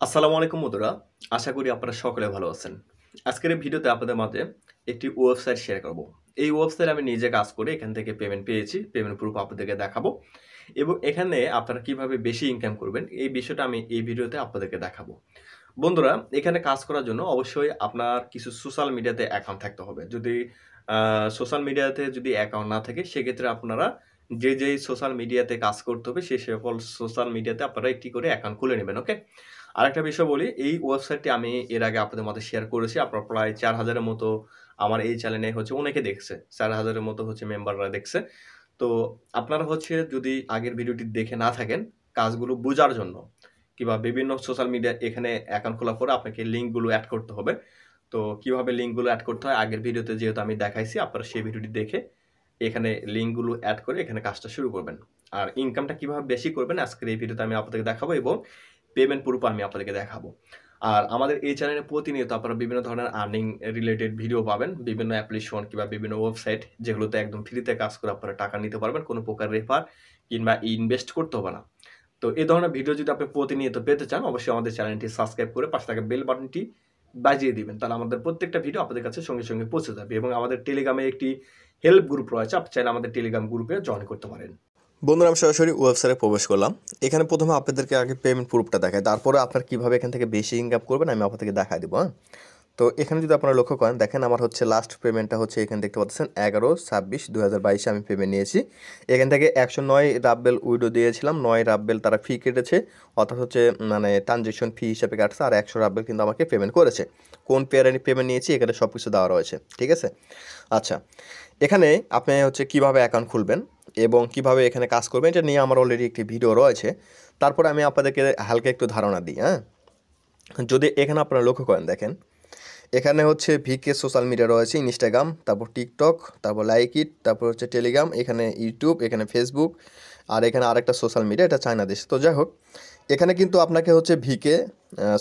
আসসালামু আলাইকুম বন্ধুরা, আশা করি আপনারা সকলে ভালো আছেন। আজকের এই ভিডিওতে আপনাদের মাঝে একটি ওয়েবসাইট শেয়ার করব। এই ওয়েবসাইটে আমি নিজে কাজ করে এখান থেকে পেমেন্ট পেয়েছি। পেমেন্ট প্রুফ আপনাদেরকে দেখাবো এবং এখানে আপনারা কিভাবে বেশি ইনকাম করবেন এই বিষয়টা আমি এই ভিডিওতে আপনাদেরকে দেখাবো। বন্ধুরা, এখানে কাজ করার জন্য অবশ্যই আপনার কিছু সোশ্যাল মিডিয়াতে অ্যাকাউন্ট থাকতে হবে। যদি সোশ্যাল মিডিয়াতে যদি অ্যাকাউন্ট না থাকে সেক্ষেত্রে আপনারা যেই সোশ্যাল মিডিয়াতে কাজ করতে হবে সেই সকল সোশ্যাল মিডিয়াতে আপনারা একটি করে অ্যাকাউন্ট খুলে নেবেন, ওকে? আরেকটা বিষয় বলি, এই ওয়েবসাইটটি আমি এর আগে আপনাদের মধ্যে শেয়ার করেছি। আপনার প্রায় ৪,০০০ এর মতো আমার এই চ্যানেলে অনেকে দেখছে। ৪,০০০ এর মতো মেম্বাররা দেখছে। তো আপনারা যদি আগের ভিডিওটি দেখে না থাকেন, কাজগুলো বোঝার জন্য কিংবা বিভিন্ন সোশ্যাল মিডিয়া এখানে অ্যাকাউন্ট খোলার পরে আপনাকে লিঙ্কগুলো এড করতে হবে। তো কিভাবে লিঙ্কগুলো এড করতে হয় আগের ভিডিওতে যেহেতু আমি দেখাইছি, আপনারা সেই ভিডিওটি দেখে এখানে লিঙ্কগুলো এড করে এখানে কাজটা শুরু করবেন। আর ইনকামটা কিভাবে বেশি করবেন আজকের এই ভিডিওতে আমি আপনাদেরকে দেখাবো এবং পেমেন্ট প্রুফ আমি আপনাদেরকে দেখাবো। আর আমাদের এই চ্যানেলে প্রতিনিয়ত আপনারা বিভিন্ন ধরনের আর্নিং রিলেটেড ভিডিও পাবেন, বিভিন্ন অ্যাপ্লিকেশন কিংবা বিভিন্ন ওয়েবসাইট যেগুলোতে একদম ফ্রিতে কাজ করে আপনারা টাকা নিতে পারবেন, কোনো প্রকার রেফার কিংবা ইনভেস্ট করতে হবে না। তো এই ধরনের ভিডিও যদি আপনি প্রতিনিয়ত পেতে চান, অবশ্যই আমাদের চ্যানেলটি সাবস্ক্রাইব করে পাশে থাকা বেল বাটনটি বাজিয়ে দিবেন। তাহলে আমাদের প্রত্যেকটা ভিডিও আপনাদের কাছে সঙ্গে সঙ্গে পৌঁছে যাবে। এবং আমাদের টেলিগ্রামে একটি হেল্প গ্রুপ রয়েছে, আপনি চাইলে আমাদের টেলিগ্রাম গ্রুপে জয়েন করতে পারেন। বন্ধুরা, আমি সরাসরি ওয়েবসাইটে প্রবেশ করলাম। এখানে প্রথমে আপনাদেরকে আগে পেমেন্ট প্রুফটা দেখায়, তারপরে আপনার কীভাবে এখান থেকে বেশি ইনকাম করবেন আমি আপনাদেরকে দেখাই দেবো। হ্যাঁ, তো এখানে যদি আপনারা লক্ষ্য করেন, দেখেন আমার লাস্ট পেমেন্টটা এখানে দেখতে পাচ্ছেন 11/26/2022 আমি পেমেন্ট নিয়েছি। এখান থেকে 109 রাব্বেল উইডো দিয়েছিলাম, 9 রাব্বেল তারা ফি কেটেছে, অর্থাৎ মানে ট্রানজেকশন ফি হিসেবে কাটছে, আর 100 রাব্বেল কিন্তু আমাকে পেমেন্ট করেছে। কোন পেয়ারে আমি পেমেন্ট নিয়েছি এখানে সব কিছু দেওয়া রয়েছে, ঠিক আছে? আচ্ছা, এখানে আপনি কীভাবে অ্যাকাউন্ট খুলবেন এবং কিভাবে এখানে কাজ করবেন এটা নিয়ে আমার অলরেডি একটি ভিডিও রয়েছে। তারপরে আমি আপনাদেরকে হালকা একটু ধারণা দিই। হ্যাঁ, যদি এখানে আপনারা লক্ষ্য করেন, দেখেন এখানে ভিকে সোশ্যাল মিডিয়া রয়েছে, ইনস্টাগ্রাম, তারপর টিকটক, তারপর লাইক ইট, তারপর টেলিগ্রাম, এখানে ইউটিউব, এখানে ফেসবুক, আর এখানে আরেকটা সোশ্যাল মিডিয়া, এটা চায়না দেশ। তো যাই হোক, এখানে কিন্তু আপনাকে ভিকে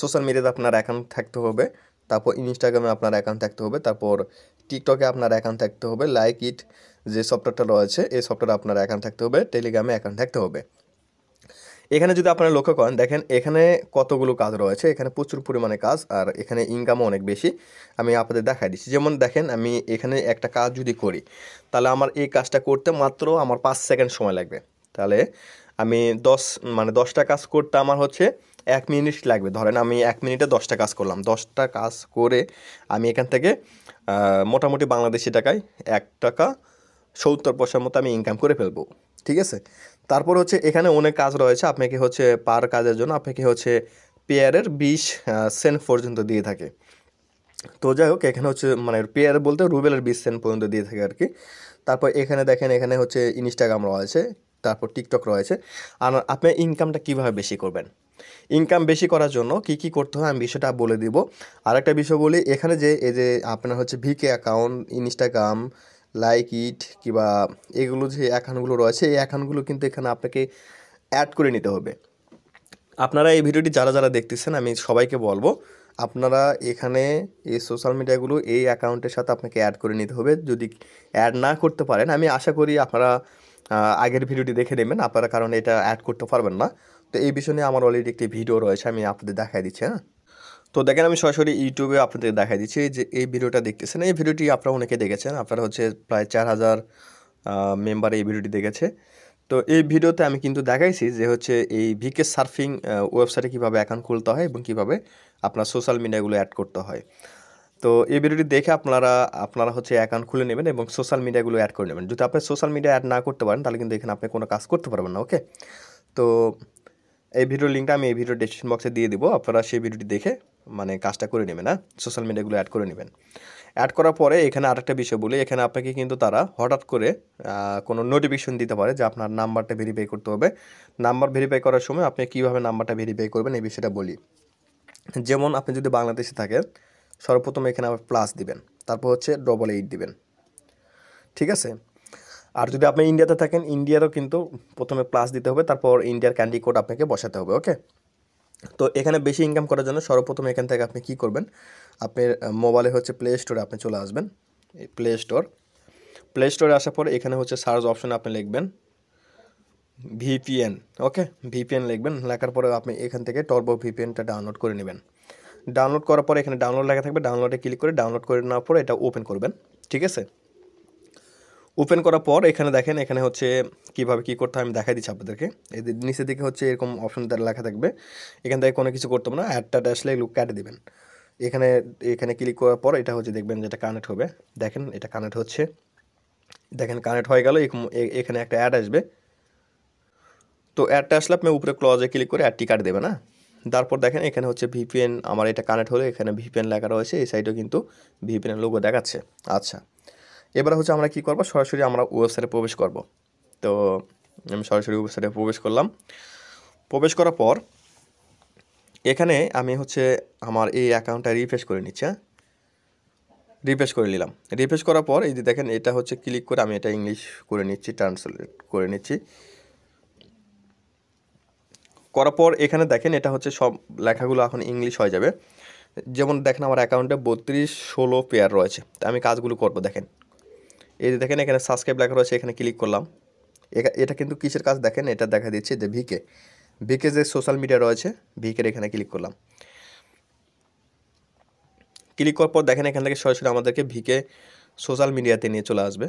সোশ্যাল মিডিয়াতে আপনার অ্যাকাউন্ট থাকতে হবে, তারপর ইনস্টাগ্রামে আপনার অ্যাকাউন্ট থাকতে হবে, তারপর টিকটকে আপনার অ্যাকাউন্ট থাকতে হবে, লাইক ইট যে সফটওয়্যারটা রয়েছে এই সফটওয়্যারে আপনার অ্যাকাউন্ট থাকতে হবে, টেলিগ্রামে অ্যাকাউন্ট থাকতে হবে। এখানে যদি আপনারা লক্ষ্য করেন, দেখেন এখানে কতগুলো কাজ রয়েছে, এখানে প্রচুর পরিমাণে কাজ, আর এখানে ইনকামও অনেক বেশি। আমি আপনাদের দেখাই দিচ্ছি। যেমন দেখেন, আমি এখানে একটা কাজ যদি করি তাহলে আমার এই কাজটা করতে মাত্র আমার 5 সেকেন্ড সময় লাগবে। তাহলে আমি 10টা কাজ করতে আমার 1 মিনিট লাগবে। ধরেন আমি 1 মিনিটে 10টা কাজ করলাম, 10টা কাজ করে আমি এখান থেকে মোটামুটি বাংলাদেশি টাকায় 1 টাকা 70 পয়সার মতো আমি ইনকাম করে ফেলবো, ঠিক আছে? তারপর এখানে অনেক কাজ রয়েছে, আপনাকে পার কাজের জন্য আপনাকে পেয়ারের 20 সেন্ট পর্যন্ত দিয়ে থাকে। তো যাই হোক, এখানে মানে পেয়ার বলতে রুবেলের 20 সেন্ট পর্যন্ত দিয়ে থাকে আর কি। তারপর এখানে দেখেন, এখানে ইনস্টাগ্রাম রয়েছে, তারপর টিকটক রয়েছে। আর আপনি ইনকামটা কীভাবে বেশি করবেন, ইনকাম বেশি করার জন্য কি কি করতে হয় আমি বিষয়টা বলে দিব। আরেকটা বিষয় বলি, এখানে এই যে আপনার V K account, Instagram, like it কিংবা এগুলো যে অ্যাকাউন্টগুলো রয়েছে এই অ্যাকাউন্টগুলো কিন্তু এখানে আপনাকে অ্যাড করে নিতে হবে। আপনারা এই ভিডিওটি যারা যারা দেখতেছেন আমি সবাইকে বলবো, আপনারা এখানে এই সোশ্যাল মিডিয়াগুলো এই অ্যাকাউন্টের সাথে আপনাকে অ্যাড করে নিতে হবে। যদি অ্যাড না করতে পারেন, আমি আশা করি আপনারা আগের ভিডিওটি দেখে নেবেন আপনারা, কারণ এটা অ্যাড করতে পারবেন না। তো এই বিষয় নিয়ে আমার অলরেডি একটি ভিডিও রয়েছে, আমি আপনাদের দেখাই দিচ্ছি। হ্যাঁ, তো দেখেন আমি সরাসরি ইউটিউবে আপনাদের দেখাই দিচ্ছি যে এই ভিডিওটা দেখতেছেন, এই ভিডিওটি আপনারা অনেকে দেখেছেন, আপনারা প্রায় 4,000 মেম্বার এই ভিডিওটি দেখেছে। তো এই ভিডিওতে আমি কিন্তু দেখাইছি যে এই ভিকে সার্ফিং ওয়েবসাইটে কীভাবে অ্যাকাউন্ট খুলতে হয় এবং কীভাবে আপনার সোশ্যাল মিডিয়াগুলো অ্যাড করতে হয়। তো এই ভিডিওটি দেখে আপনারা অ্যাকাউন্ট খুলে নেবেন এবং সোশ্যাল মিডিয়াগুলো অ্যাড করে নেবেন। যদি আপনি সোশ্যাল মিডিয়া অ্যাড না করতে পারেন তাহলে কিন্তু এখানে আপনি কোনো কাজ করতে পারবেন না, ওকে? তো এই ভিডিওর লিঙ্কটা আমি এই ভিডিওর ডেসক্রিপশন বক্সে দিয়ে দিব, আপনারা সেই ভিডিওটি দেখে মানে কাজটা করে নেবেন। হ্যাঁ, সোশ্যাল মিডিয়াগুলো অ্যাড করে নেবেন। অ্যাড করার পরে এখানে আরেকটা বিষয় বলি, এখানে আপনাকে কিন্তু তারা হঠাৎ করে কোনো নোটিফিকেশন দিতে পারে যে আপনার নাম্বারটা ভেরিফাই করতে হবে। নাম্বার ভেরিফাই করার সময় আপনি কীভাবে নাম্বারটা ভেরিফাই করবেন এই বিষয়টা বলি। যেমন আপনি যদি বাংলাদেশে থাকেন, সর্বপ্রথম এখানে আবার প্লাস দিবেন, তারপর 88 দিবেন, ঠিক আছে? আর যদি আপনি ইন্ডিয়াতে থাকেন, ইন্ডিয়ারও কিন্তু প্রথমে প্লাস দিতে হবে, তারপর ইন্ডিয়ার ক্যান্ডি কোড আপনাকে বসাতে হবে, ওকে? তো এখানে বেশি ইনকাম করার জন্য সর্বপ্রথম এখান থেকে আপনি কী করবেন, আপনার মোবাইলে প্লে স্টোরে আপনি চলে আসবেন। এই প্লে স্টোরে আসার পরে এখানে সার্চ অপশনে আপনি লিখবেন ভিপিএন, ওকে, ভিপিএন লিখবেন। লেখার পরে আপনি এখান থেকে টর্বো ভিপিএনটা ডাউনলোড করে নেবেন। ডাউনলোড করার পরে এখানে ডাউনলোড লেখা থাকবে, ডাউনলোডে ক্লিক করে ডাউনলোড করে নেওয়ার পরে এটা ওপেন করবেন, ঠিক আছে। ওপেন করার পর এখানে দেখেন, এখানে হচ্ছে কীভাবে কী করতে হয় আমি দেখাই দিচ্ছি আপনাদেরকে। এই যে নিচের দিকে হচ্ছে এরকম অপশন লেখা থাকবে, এখান থেকে কোনো কিছু করতে হবে না, অ্যাডটা আসলে এগুলো কেটে দেবেন। এখানে এখানে ক্লিক করার পর এটা হচ্ছে দেখবেন যেটা কানেক্ট হবে, দেখেন এটা কানেক্ট হচ্ছে, দেখেন কানেক্ট হয়ে গেল। এখানে একটা অ্যাড আসবে, তো অ্যাডটা আসলে আপনি উপরে ক্লজে ক্লিক করে অ্যাডটি কাটে দেবে না। তারপর দেখেন এখানে হচ্ছে ভিপিএন, আমার এটা কানেক্ট হলে এখানে ভিপিএন লেখা রয়েছে, এই সাইডেও কিন্তু ভিপিএন লোগো দেখাচ্ছে। আচ্ছা, এবার হচ্ছে আমরা কী করবো, সরাসরি আমরা ওয়েবসাইটে প্রবেশ করব। তো আমি সরাসরি ওয়েবসাইটে প্রবেশ করলাম। প্রবেশ করার পর এখানে আমি হচ্ছে আমার এই অ্যাকাউন্টটা রিফ্রেশ করে নিচ্ছি, হ্যাঁ, রিফ্রেশ করে নিলাম। রিফ্রেশ করার পর এই যে দেখেন এটা হচ্ছে ক্লিক করে আমি এটা ইংলিশ করে নিচ্ছি, ট্রান্সলেট করে নিচ্ছি। করার পর এখানে দেখেন এটা হচ্ছে সব লেখাগুলো এখন ইংলিশ হয়ে যাবে। যেমন দেখেন আমার অ্যাকাউন্টে 32-16 পেয়ার রয়েছে, তা আমি কাজগুলো করব। দেখেন এই যে দেখেন এখানে সাবস্ক্রাইব লেখা রয়েছে, এখানে ক্লিক করলাম। এটা কিন্তু কিসের কাজ দেখেন, এটা দেখা দিচ্ছে যে ভিকে যে সোশ্যাল মিডিয়া রয়েছে, ভিকের এখানে ক্লিক করলাম। ক্লিক করার পর দেখেন এখান থেকে সরাসরি আমাদেরকে ভিকে সোশ্যাল মিডিয়াতে নিয়ে চলে আসবে।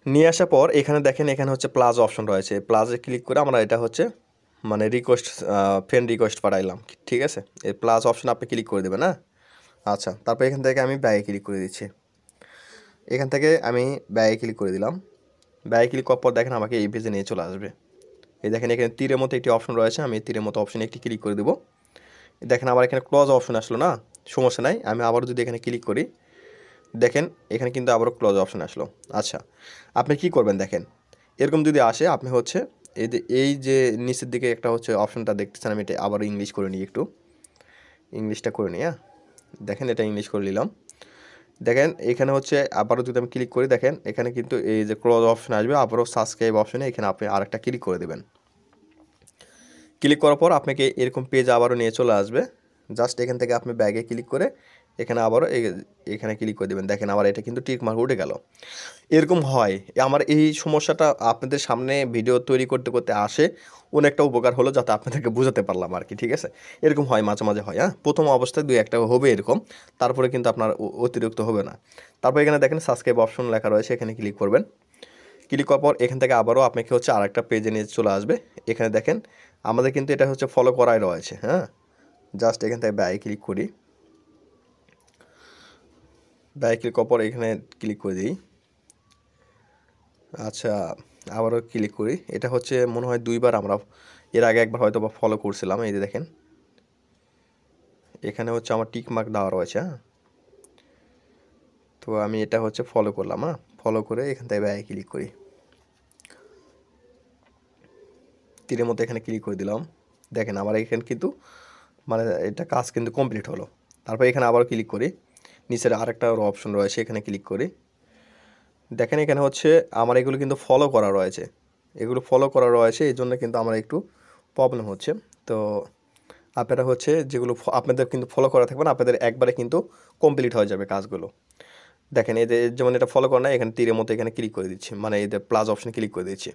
নিয়ে আসার পর এখানে দেখেন এখানে হচ্ছে প্লাস অপশন রয়েছে, প্লাসে ক্লিক করে আমরা এটা হচ্ছে মানে রিকোয়েস্ট, ফ্রেন্ড রিকোয়েস্ট পাঠাইলাম, ঠিক আছে। এই প্লাস অপশন আপনি ক্লিক করে দেবেন, না। আচ্ছা, তারপর এখান থেকে আমি ব্যাগে ক্লিক করে দিচ্ছি। এখান থেকে আমি ব্যাগে ক্লিক করে দিলাম। ব্যাগে ক্লিক করার পর দেখেন আমাকে এই পেজে নিয়ে চলে আসবে। এই দেখেন এখানে তীরের মতো একটি অপশন রয়েছে, আমি তীরের মতো অপশনে একটি ক্লিক করে দেবো। দেখেন আবার এখানে ক্লোজ অপশন আসলো, না সমস্যা নাই, আমি আবারও যদি এখানে ক্লিক করি দেখেন এখানে কিন্তু আবারও ক্লোজ অপশন আসলো। আচ্ছা, আপনি কি করবেন দেখেন, এরকম যদি আসে আপনি হচ্ছে এই যে নিচের দিকে একটা হচ্ছে অপশনটা দেখতেছেন, আমি এটা আবারও ইংলিশ করে নিই, একটু ইংলিশটা করে নিই, হ্যাঁ। দেখেন এটা ইংলিশ করে নিলাম। দেখেন এখানে হচ্ছে আবারও যদি আমি ক্লিক করি দেখেন এখানে কিন্তু এই যে ক্লোজ অপশন আসবে, আবারও সাবস্ক্রাইব অপশনে এখানে আপনি আরেকটা ক্লিক করে দেবেন। ক্লিক করার পর আপনাকে এরকম পেজ আবারও নিয়ে চলে আসবে। জাস্ট এখান থেকে আপনি ব্যাগে ক্লিক করে এখানে আবারও এখানে ক্লিক করে দেবেন। দেখেন আবার এটা কিন্তু টিক মার্ক উঠে গেল। এরকম হয়, আমার এই সমস্যাটা আপনাদের সামনে ভিডিও তৈরি করতে করতে আসে, অনেকটা উপকার হলো, যাতে আপনাদেরকে বোঝাতে পারলাম আর কি, ঠিক আছে। এরকম হয়, মাঝে মাঝে হয়, হ্যাঁ, প্রথম অবস্থায় 2-1টা হবে এরকম, তারপরে কিন্তু আপনার অতিরিক্ত হবে না। তারপর এখানে দেখেন সাবস্ক্রাইব অপশন লেখা রয়েছে, এখানে ক্লিক করবেন। ক্লিক করার পর এখান থেকে আবারও আপনাকে হচ্ছে আরেকটা পেজে নিয়ে চলে আসবে। এখানে দেখেন আমাদের কিন্তু এটা হচ্ছে ফলো করাই রয়েছে, হ্যাঁ। জাস্ট এখান থেকে ব্যাগে ক্লিক করি, ব্যাগে ক্লিক করার পর এখানে ক্লিক করে দিই। আচ্ছা, আবারও ক্লিক করি। এটা হচ্ছে মনে হয় 2বার, আমরা এর আগে একবার হয়তো বা ফলো করছিলাম। এই যে দেখেন এখানে হচ্ছে আমার টিক মার্ক দেওয়া রয়েছে, হ্যাঁ। তো আমি এটা হচ্ছে ফলো করলাম, হ্যাঁ। ফলো করে এখান থেকে ব্যাগে ক্লিক করি, তীরের মতো এখানে ক্লিক করে দিলাম। দেখেন আমার এখানে কিন্তু মানে এটা কাজ কিন্তু কমপ্লিট হলো। তারপর এখানে আবারও ক্লিক করি, নিচের আরেকটা অপশন রয়েছে, এখানে ক্লিক করি। দেখেন এখানে হচ্ছে আমার এগুলো কিন্তু ফলো করা রয়েছে, এগুলো ফলো করা রয়েছে, এই জন্য কিন্তু আমার একটু প্রবলেম হচ্ছে। তো আপনারা হচ্ছে যেগুলো আপনাদের কিন্তু ফলো করা থাকবে না, আপনাদের একবারে কিন্তু কমপ্লিট হয়ে যাবে কাজগুলো। দেখেন এই যে যেমন এটা ফলো করা না, এখানে তীরের মতো এখানে ক্লিক করে দিচ্ছি, মানে এই যে প্লাস অপশনে ক্লিক করে দিচ্ছি।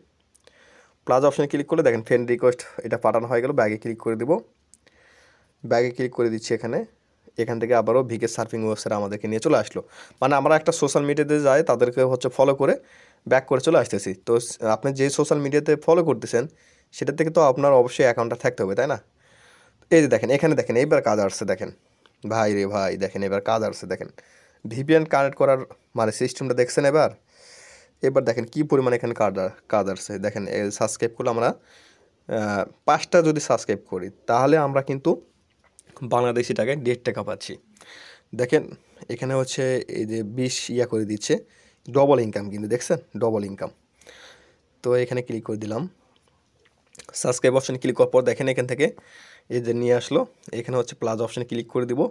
প্লাস অপশনে ক্লিক করলে দেখেন ফ্রেন্ড রিকোয়েস্ট এটা পাঠানো হয়ে গেল। ব্যাগে ক্লিক করে দেবো, ব্যাগে ক্লিক করে দিচ্ছি। এখান থেকে আবারও ভিকে সার্ফিং ওয়েবসাইট আমাদেরকে নিয়ে চলে আসলো। মানে আমরা একটা সোশ্যাল মিডিয়াতে যাই, তাদেরকে হচ্ছে ফলো করে ব্যাক করে চলে আসতেছি। তো আপনি যে সোশ্যাল মিডিয়াতে ফলো করতেছেন সেটা থেকে তো আপনার অবশ্যই অ্যাকাউন্টটা থাকতে হবে, তাই না। এই যে দেখেন এখানে দেখেন এইবার কাজ আসছে, দেখেন ভাই রে ভাই, দেখেন এবার কাজ আসছে। দেখেন ভিপিএন কানেক্ট করার মানে সিস্টেমটা দেখছেন এবার। এবার দেখেন কী পরিমাণে এখানে কাজ আসছে। দেখেন সাবস্ক্রাইব করলে আমরা 5টা যদি সাবস্ক্রাইব করি তাহলে আমরা কিন্তু বাংলাদেশি টাকায় 1.5 টাকা পাচ্ছি। দেখেন এখানে হচ্ছে এই যে 20 করে দিচ্ছে, ডবল ইনকাম কিন্তু, দেখছেন ডবল ইনকাম। তো এখানে ক্লিক করে দিলাম, সাবস্ক্রাইব অপশানে ক্লিক করার পর দেখেন এখান থেকে এই যে নিয়ে আসলো, এখানে হচ্ছে প্লাস অপশানে ক্লিক করে দিব।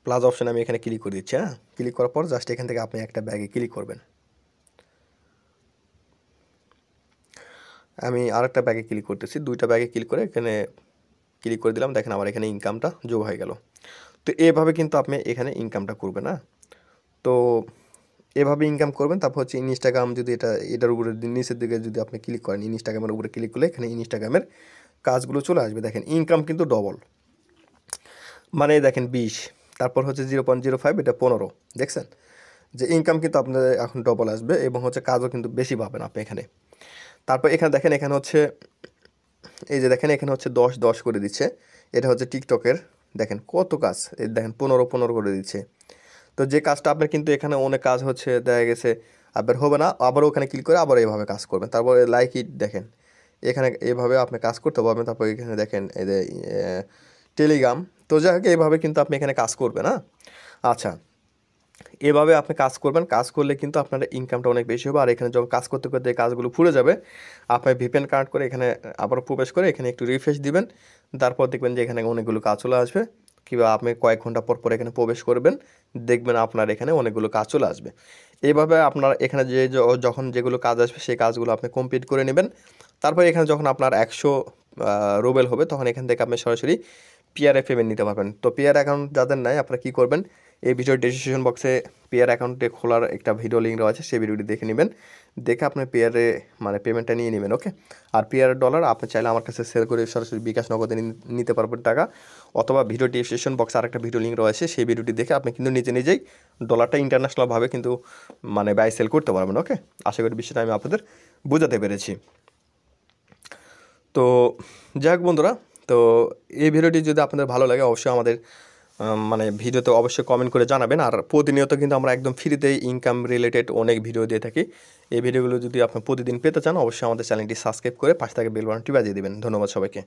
প্লাস অপশানে আমি এখানে ক্লিক করে দিচ্ছি, হ্যাঁ। ক্লিক করার পর জাস্ট এখান থেকে আপনি একটা ব্যাগে ক্লিক করবেন। আমি আরেকটা ব্যাগে ক্লিক করতেছি, 2টা ব্যাগে ক্লিক করে এখানে ক্লিক করে দিলাম। দেখেন আমার এখানে ইনকামটা যোগ হয়ে গেল। তো এভাবে কিন্তু আপনি এখানে ইনকামটা করবেন, না। তো এভাবে ইনকাম করবেন। তারপর হচ্ছে ইনস্টাগ্রাম, যদি এটার উপরে নিচের দিকে যদি আপনি ক্লিক করেন, ইনস্টাগ্রামের উপরে ক্লিক করলে এখানে ইনস্টাগ্রামের কাজগুলো চলে আসবে। দেখেন ইনকাম কিন্তু ডবল, মানে দেখেন 20, তারপর হচ্ছে 0.05, এটা 15, দেখছেন যে ইনকাম কিন্তু আপনাদের এখন ডবল আসবে এবং হচ্ছে কাজও কিন্তু বেশি পাবেন আপনি এখানে। তারপর এখানে দেখেন, এখানে হচ্ছে এই যে দেখেন এখানে হচ্ছে 10 করে দিচ্ছে। এটা হচ্ছে টিকটকের, দেখেন কত কাজ, এই দেখেন 15 করে দিচ্ছে। তো যে কাজটা আপনার কিন্তু এখানে অনেক কাজ হচ্ছে, দেখা গেছে আপনার হবে না, আবার ওখানে ক্লিক করে আবার এইভাবে কাজ করবেন। তারপরে লাইক ইট, দেখেন এখানে এভাবে আপনি কাজ করতে পারবেন। তারপর এখানে দেখেন এই যে টেলিগ্রাম। তো যাই হোক, এইভাবে কিন্তু আপনি এখানে কাজ করবেন। হ্যাঁ, আচ্ছা, এভাবে আপনি কাজ করবেন। কাজ করলে কিন্তু আপনার ইনকামটা অনেক বেশি হবে। আর এখানে যখন কাজ করতে করতে এই কাজগুলো ফুরে যাবে, আপনি ভিপিএন কানেক্ট করে এখানে আবার প্রবেশ করে এখানে একটু রিফ্রেশ দিবেন। তারপর দেখবেন যে এখানে অনেকগুলো কাজ চলে আসবে। কিংবা আপনি কয়েক ঘন্টা পর পর এখানে প্রবেশ করবেন, দেখবেন আপনার এখানে অনেকগুলো কাজ চলে আসবে। এইভাবে আপনার এখানে যখন যেগুলো কাজ আসবে সেই কাজগুলো আপনি কমপ্লিট করে নেবেন। তারপর এখানে যখন আপনার 100 রুবেল হবে, তখন এখান থেকে আপনি সরাসরি পিআরএ পেমেন্ট নিতে পারবেন। তো পিআর অ্যাকাউন্ট যাদের নাই, আপনারা কী করবেন, এই ভিডিওর ডেসক্রিপশন বক্সে পিআর অ্যাকাউন্টে খোলার একটা ভিডিও লিঙ্ক রয়েছে, সেই ভিডিওটি দেখে নেবেন। দেখে আপনি পিআরএ মানে পেমেন্টটা নিয়ে নেবেন। ওকে, আর পিআর ডলার আপনি চাইলে আমার কাছে সেল করে সরাসরি বিকাশ নগদে নিতে পারবেন টাকা, অথবা ভিডিও ডেসক্রিপশন বক্সে আরেকটা ভিডিও লিঙ্ক রয়েছে, সেই ভিডিওটি দেখে আপনি কিন্তু নিজে নিজেই ডলারটা ইন্টারন্যাশনালভাবে কিন্তু মানে বাই সেল করতে পারবেন। ওকে, আশা করি বিষয়টা আমি আপনাদের বোঝাতে পেরেছি। তো যাই হোক বন্ধুরা, তো এই ভিডিওটি যদি আপনাদের ভালো লাগে, অবশ্যই আমাদের মানে ভিডিওতে অবশ্যই কমেন্ট করে জানাবেন। আর প্রতিনিয়ত কিন্তু আমরা একদম ফ্রিতেই ইনকাম রিলেটেড অনেক ভিডিও দিয়ে থাকি। এই ভিডিওগুলো যদি আপনি প্রতিদিন পেতে চান, অবশ্যই আমাদের চ্যানেলটি সাবস্ক্রাইব করে পাশে থাকা বেল বাটনটি বাজিয়ে দেবেন। ধন্যবাদ সবাইকে।